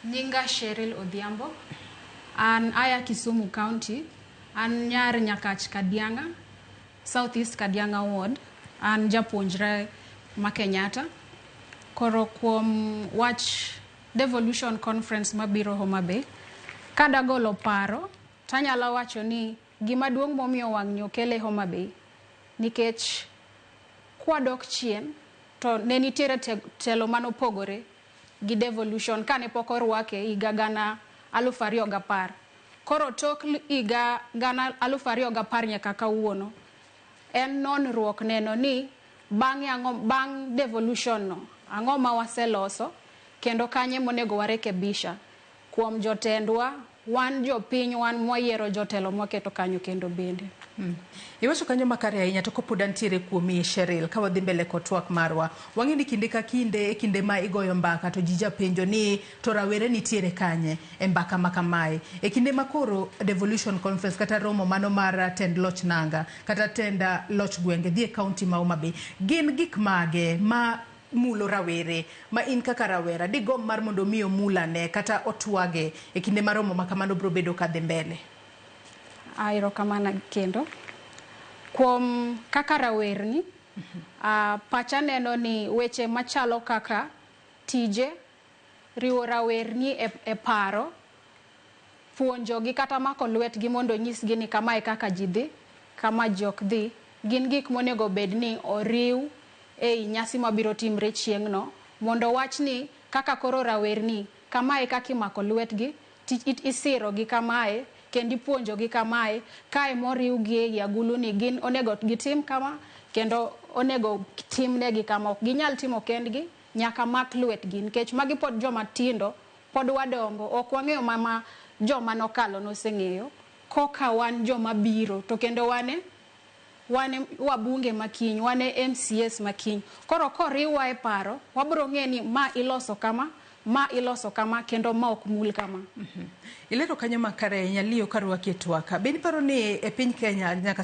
Nyinga Sheril Odhiambo. An aya Kisumu County. An nyar Nyakach Kadianga, Southeast Kadianga Ward. An japuonjre ma Kenyatta. Koro kuom wach devolution conference mabiro Homa Bay. Kada golo paro, tanyalo wacho ni gima duong' momiyo wang' nyo kele Homa Bay. Nikech kwadok chien, to ne nitiere telo manopogore gi devolution kane pok orwake higa gana 2010. Koro tok higa gana 2010 nyaka kawuono, en nonruok neno ni bang' devolution no, ang'o ma waseloso, kendo kanye monego warekebisha kuom jotendwa, wan jopiny, wan mwayiero jotelo mwaketo kanyo kendo bende. Iwacho kanyo makare ahinya to kopod antiere kuomi Sheril ka wadhi mbele kotwak marwa. Wang'e ni kinde ka kinde kinde ma igoyo mbaka to jija penjo ni to rawere nitiere kanye e mbaka makamae. E kinde makoro devolution conference kata romo mano mar tend loch nanga kata tenda loch gwenge dhi e county ma Homa Bay. Gin gik mage ma mulo rawere ma in kaka rawera digom mar mondo miyo mulane kata otwage e kinde mar romo makamano bro bedo kadhi mbele? Airo kamana kendo. Kuom kaka rawerni, pacha neno ni weche machalo kaka tije, riwo rawerni e paro, puonjogi kata mako lwetgi mondo nyisgi ni kamae kaka jidhi, kama jok dhi, gin gik monego bedni oriw ei nyasi mabiro timre chieng'no, mondo wachni kaka koro rawerni, kamae kaka imako lwetgi, isiro gi kamae, kendi puonjo gi kamae, kae moriw gi e agulu ni gin onego gitim kama, kendo onego timnegi kama, ok ginyal timo kendgi, nyaka mak lwetgi, nikech magi pod joma tindo, pod wadongo, ok wang'eyo mama joma nokalo noseng'eyo, koka wan joma biro, to kendo wane wabunge makiny, wane MCS makiny. Koro koriwa e paro, wabro ng'e ni ma iloso kama kendo ma ok mul kama. Ilero kanyo makare nyaliyo karwa ketwaka. Beni paro ni e piny Kenya nyaka